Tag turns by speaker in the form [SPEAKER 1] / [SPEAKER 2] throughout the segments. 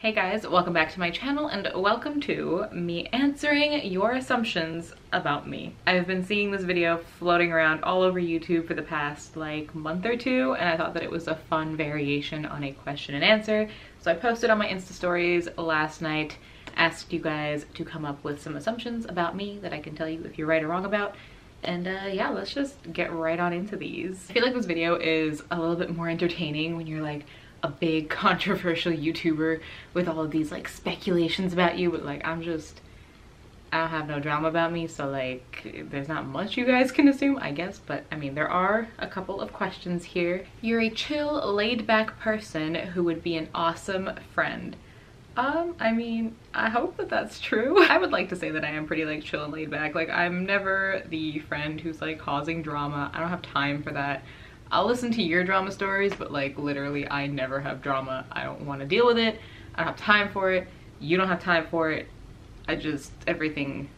[SPEAKER 1] Hey guys, welcome back to my channel and welcome to me answering your assumptions about me. I've been seeing this video floating around all over YouTube for the past like month or two, and I thought that it was a fun variation on a question and answer. So I posted on my Insta stories last night, asked you guys to come up with some assumptions about me that I can tell you if you're right or wrong about. And yeah, let's just get right on into these. I feel like this video is a little bit more entertaining when you're like a big controversial YouTuber with all of these like speculations about you, but like I don't have no drama about me, so like there's not much you guys can assume, I guess. But I mean, there are a couple of questions here. You're a chill, laid-back person who would be an awesome friend. I mean, I hope that that's true. I would like to say that I am pretty like chill and laid back. Like I'm never the friend who's like causing drama. I don't have time for that. I'll listen to your drama stories, but like literally I never have drama. I don't want to deal with it. I don't have time for it. You don't have time for it. Everything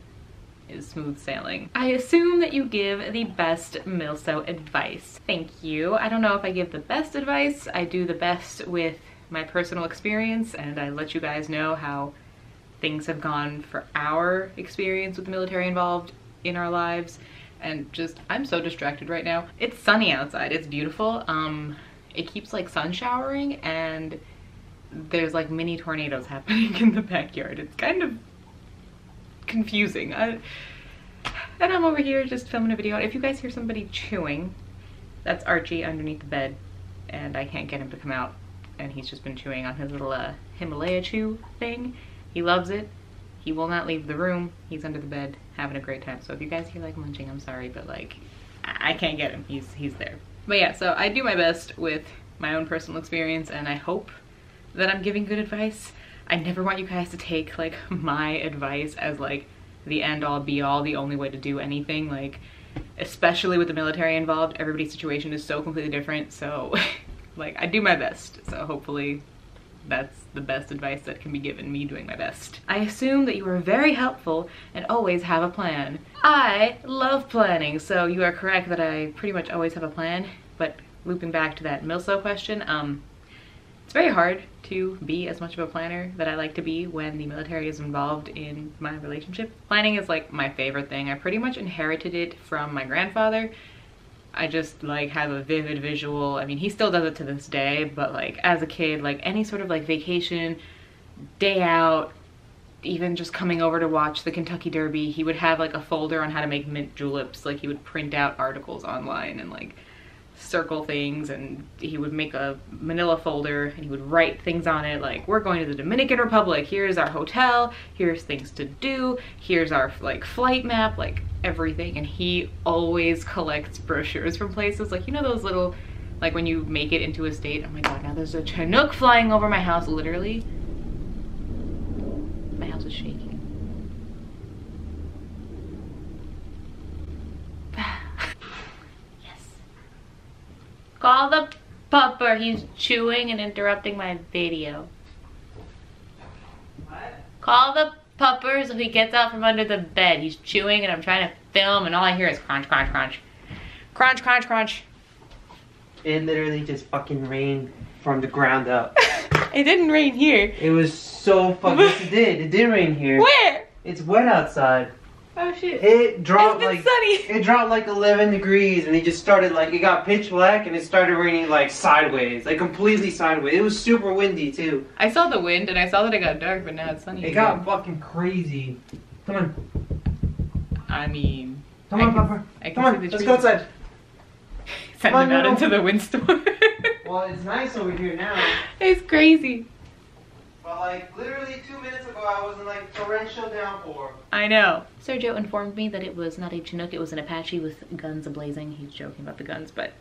[SPEAKER 1] is smooth sailing. I assume that you give the best milso advice. Thank you. I don't know if I give the best advice. I do the best with my personal experience, and I let you guys know how things have gone for our experience with the military involved in our lives. And just, I'm so distracted right now. It's sunny outside, it's beautiful. It keeps like sun showering and there's like mini tornadoes happening in the backyard. It's kind of confusing. And I'm over here just filming a video. If you guys hear somebody chewing, that's Archie underneath the bed and I can't get him to come out. And he's just been chewing on his little Himalaya chew thing. He loves it. He will not leave the room. He's under the bed having a great time. So if you guys hear like munching, I'm sorry, but like I can't get him. He's there. But yeah, so I do my best with my own personal experience and I hope that I'm giving good advice. I never want you guys to take like my advice as like the end all be all, the only way to do anything. Like especially with the military involved, everybody's situation is so completely different. So like I do my best. So hopefully that's the best advice that can be given, me doing my best. I assume that you are very helpful and always have a plan. I love planning, so you are correct that I pretty much always have a plan. But looping back to that milso question, it's very hard to be as much of a planner that I like to be when the military is involved in my relationship. Planning is like my favorite thing. I pretty much inherited it from my grandfather. I just like have a vivid visual. I mean, he still does it to this day, but like as a kid, like any sort of like vacation, day out, even just coming over to watch the Kentucky Derby, he would have like a folder on how to make mint juleps. Like he would print out articles online and like circle things, and he would make a manila folder and he would write things on it like, we're going to the Dominican Republic, here's our hotel, here's things to do, here's our like flight map, like everything. And he always collects brochures from places, like, you know those little, like when you make it into a state. Oh my god, now there's a Chinook flying over my house. Literally my house is shaking. Call the pupper, he's chewing and interrupting my video. What? Call the pupper so he gets out from under the bed. He's chewing and I'm trying to film and all I hear is crunch, crunch, crunch. Crunch, crunch, crunch.
[SPEAKER 2] It literally just fucking rained from the ground up.
[SPEAKER 1] It didn't rain here.
[SPEAKER 2] It was so fucking, yes it did. It did rain here.
[SPEAKER 1] Where?
[SPEAKER 2] It's wet outside.
[SPEAKER 1] Oh shit.
[SPEAKER 2] It dropped like
[SPEAKER 1] sunny.
[SPEAKER 2] It dropped like 11 degrees and it just started like, it got pitch black and it started raining like sideways, like completely sideways. It was super windy too.
[SPEAKER 1] I saw the wind and I saw that it got dark, but now it's sunny.
[SPEAKER 2] It got fucking crazy. Come on.
[SPEAKER 1] I mean,
[SPEAKER 2] come on, Papa. Come on, let's go outside.
[SPEAKER 1] Send him out into the windstorm.
[SPEAKER 2] Well, it's nice over here now.
[SPEAKER 1] It's crazy.
[SPEAKER 2] But like literally 2 minutes ago I was in like torrential downpour.
[SPEAKER 1] I know. Sergio informed me that it was not a Chinook, it was an Apache with guns a-blazing. He's joking about the guns, but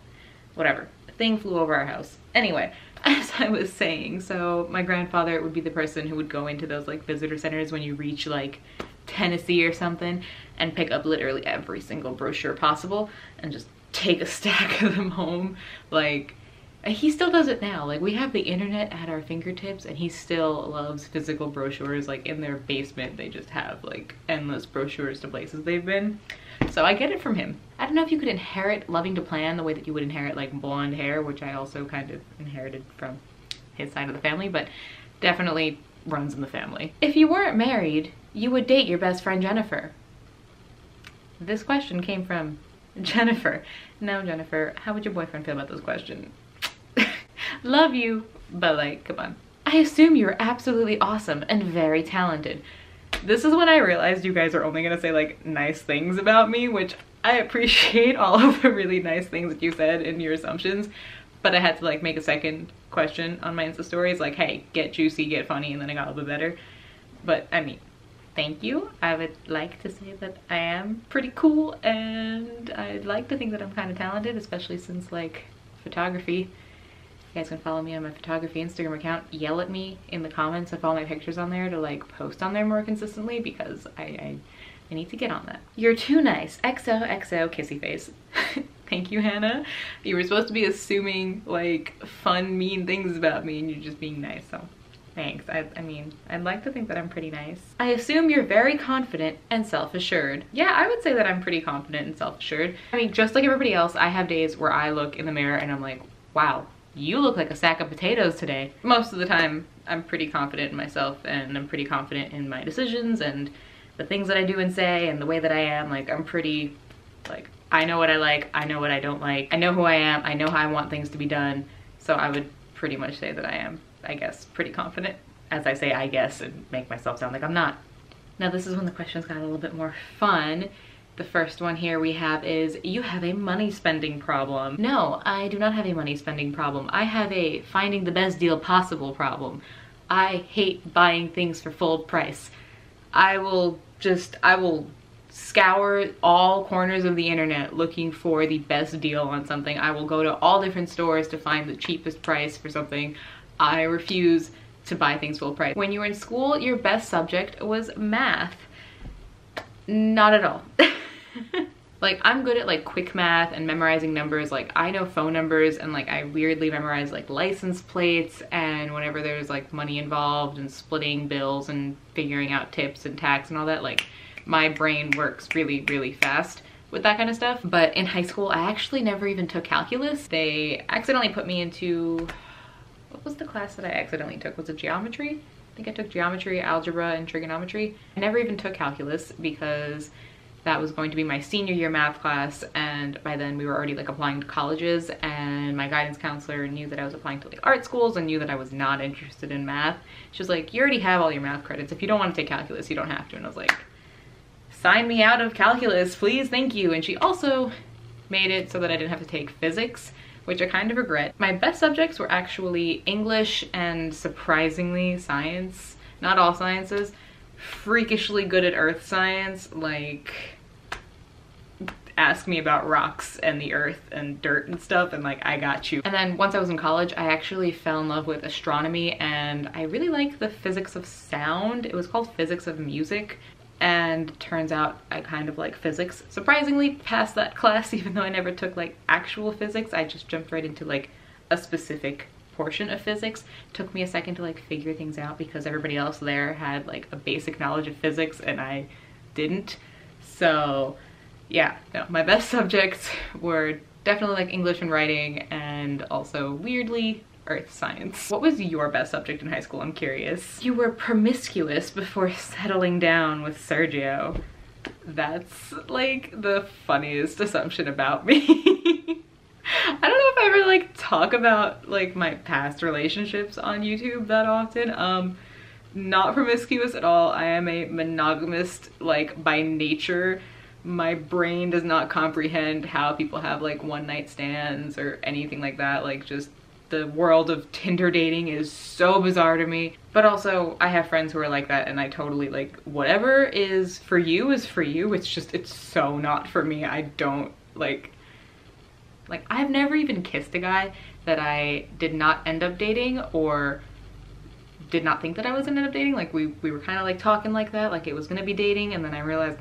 [SPEAKER 1] whatever. A thing flew over our house. Anyway, as I was saying, so my grandfather would be the person who would go into those like visitor centers when you reach like Tennessee or something and pick up literally every single brochure possible and just take a stack of them home. Like, he still does it now. Like, we have the internet at our fingertips and he still loves physical brochures. Like in their basement they just have like endless brochures to places they've been. So I get it from him. I don't know if you could inherit loving to plan the way that you would inherit like blonde hair, which I also kind of inherited from his side of the family, but definitely runs in the family. If you weren't married, you would date your best friend Jennifer. This question came from Jennifer. No, Jennifer, how would your boyfriend feel about this question? Love you, but like, come on. I assume you're absolutely awesome and very talented. This is when I realized you guys are only gonna say like nice things about me, which I appreciate all of the really nice things that you said in your assumptions, but I had to like make a second question on my Insta stories like, hey, get juicy, get funny, and then I got a little bit better. But I mean, thank you. I would like to say that I am pretty cool, and I'd like to think that I'm kind of talented, especially since like photography. You guys can follow me on my photography Instagram account. Yell at me in the comments of all my pictures on there to like post on there more consistently, because I need to get on that. You're too nice. XOXO kissy face. Thank you, Hannah. You were supposed to be assuming like fun, mean things about me, and you're just being nice, so thanks. I mean, I'd like to think that I'm pretty nice. I assume you're very confident and self-assured. Yeah, I would say that I'm pretty confident and self-assured. I mean, just like everybody else, I have days where I look in the mirror and I'm like, wow, you look like a sack of potatoes today. Most of the time, I'm pretty confident in myself, and I'm pretty confident in my decisions and the things that I do and say and the way that I am. Like, I'm pretty, like, I know what I like, I know what I don't like, I know who I am, I know how I want things to be done. So I would pretty much say that I am, I guess, pretty confident. As I say I guess and make myself sound like I'm not. Now this is when the questions got a little bit more fun. The first one here we have is, you have a money spending problem. No, I do not have a money spending problem. I have a finding the best deal possible problem. I hate buying things for full price. I will scour all corners of the internet looking for the best deal on something. I will go to all different stores to find the cheapest price for something. I refuse to buy things full price. When you were in school, your best subject was math. Not at all. Like, I'm good at like quick math and memorizing numbers. Like, I know phone numbers, and like I weirdly memorize like license plates, and whenever there's like money involved and splitting bills and figuring out tips and tax and all that, like my brain works really, really fast with that kind of stuff. But in high school, I actually never even took calculus. They accidentally put me into, what was the class that I accidentally took? Was it geometry? I think I took geometry, algebra, and trigonometry. I never even took calculus because that was going to be my senior year math class, and by then we were already like applying to colleges, and my guidance counselor knew that I was applying to like art schools and knew that I was not interested in math. She was like, you already have all your math credits. If you don't want to take calculus, you don't have to. And I was like, sign me out of calculus, please, thank you. And she also made it so that I didn't have to take physics, which I kind of regret. My best subjects were actually English and surprisingly science. Not all sciences. Freakishly good at earth science, like ask me about rocks and the earth and dirt and stuff, and like I got you. And then once I was in college, I actually fell in love with astronomy, and I really liked the physics of sound. It was called physics of music, and turns out I kind of like physics. Surprisingly passed that class, even though I never took like actual physics. I just jumped right into like a specific portion of physics. Took me a second to like figure things out because everybody else there had like a basic knowledge of physics and I didn't. So yeah, no, my best subjects were definitely like English and writing, and also weirdly earth science. What was your best subject in high school? I'm curious. You were promiscuous before settling down with Sergio. That's like the funniest assumption about me. I don't know if I ever like talk about like my past relationships on YouTube that often. Not promiscuous at all. I am a monogamist, like by nature. My brain does not comprehend how people have like one night stands or anything like that. Like, just the world of Tinder dating is so bizarre to me. But also I have friends who are like that, and I totally like, whatever is for you is for you. It's just, it's so not for me. I don't like I've never even kissed a guy that I did not end up dating, or did not think that I was gonna end up dating. Like we were kind of like talking like that, like it was gonna be dating, and then I realized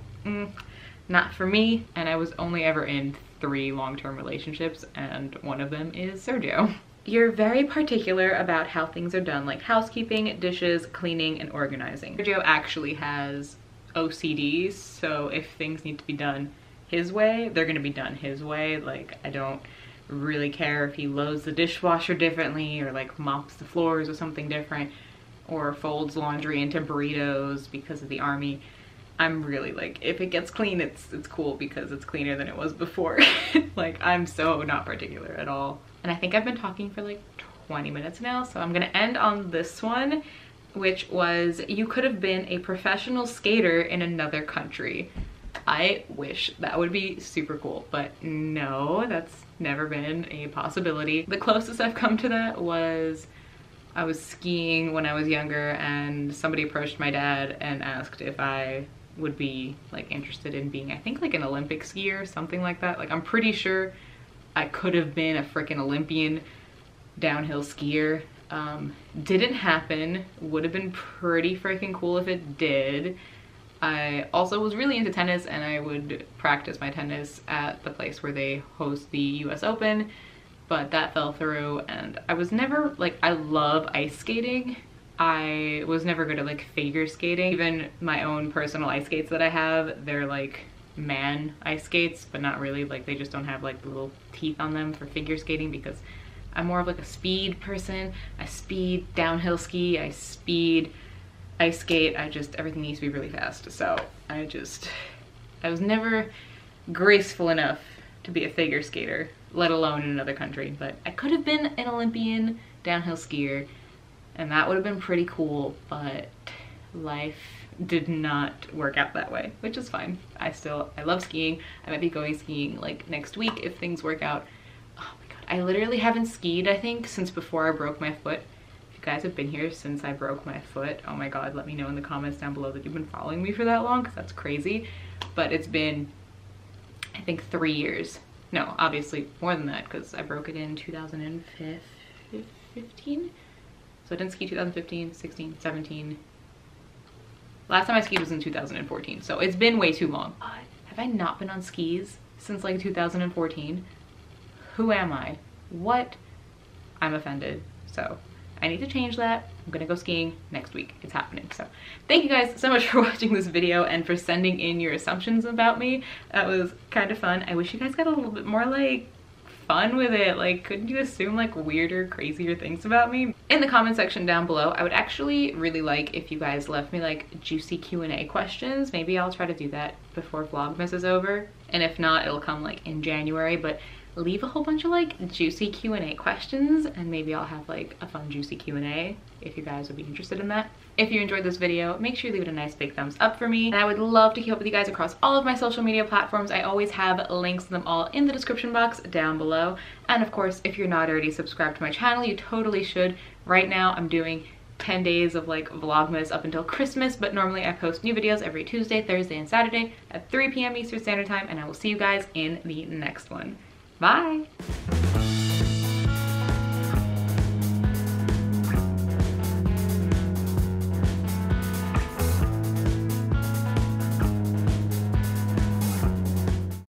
[SPEAKER 1] not for me. And I was only ever in 3 long-term relationships, and one of them is Sergio. You're very particular about how things are done, like housekeeping, dishes, cleaning, and organizing. Sergio actually has OCD, so if things need to be done his way, they're gonna be done his way. Like, I don't really care if he loads the dishwasher differently or like mops the floors or something different. or folds laundry into burritos because of the army. I'm really like, if it gets clean, it's cool because it's cleaner than it was before. Like, I'm so not particular at all. And I think I've been talking for like 20 minutes now, so I'm gonna end on this one, which was, you could have been a professional skater in another country. I wish that would be super cool, but no, that's never been a possibility. The closest I've come to that was I was skiing when I was younger and somebody approached my dad and asked if I would be like interested in being, I think, like an Olympic skier, something like that. Like, I'm pretty sure I could have been a freaking Olympian downhill skier. Didn't happen. Would have been pretty freaking cool if it did. I also was really into tennis, and I would practice my tennis at the place where they host the US Open, but that fell through. And I was never like, I love ice skating. I was never good at like figure skating. Even my own personal ice skates that I have, they're like man ice skates, but not really. Like, they just don't have like the little teeth on them for figure skating, because I'm more of like a speed person. I speed downhill ski, I speed ice skate. Everything needs to be really fast. So I was never graceful enough to be a figure skater, let alone in another country. But I could have been an Olympian downhill skier, and that would have been pretty cool, but life did not work out that way, which is fine. I love skiing. I might be going skiing like next week if things work out. Oh my god, I literally haven't skied, I think, since before I broke my foot. If you guys have been here since I broke my foot, oh my god, let me know in the comments down below that you've been following me for that long, because that's crazy. But it's been, I think, 3 years. No, obviously more than that, because I broke it in 2015. So I didn't ski 2015, 16, 17. Last time I skied was in 2014, so it's been way too long. Have I not been on skis since like 2014? Who am I? What? I'm offended. So I need to change that. I'm gonna go skiing next week. It's happening. So thank you guys so much for watching this video and for sending in your assumptions about me. That was kind of fun. I wish you guys got a little bit more like fun with it. Like, couldn't you assume like weirder, crazier things about me? In the comment section down below, I would actually really like if you guys left me like juicy Q&A questions. Maybe I'll try to do that before Vlogmas is over, and if not, it'll come like in January. But leave a whole bunch of like juicy Q&A questions, and maybe I'll have like a fun juicy Q&A if you guys would be interested in that. If you enjoyed this video, make sure you leave it a nice big thumbs up for me. And I would love to keep up with you guys across all of my social media platforms. I always have links to them all in the description box down below. And of course, if you're not already subscribed to my channel, you totally should. Right now I'm doing 10 days of like Vlogmas up until Christmas, but normally I post new videos every Tuesday, Thursday, and Saturday at 3 p.m. Eastern Standard Time, and I will see you guys in the next one. Bye!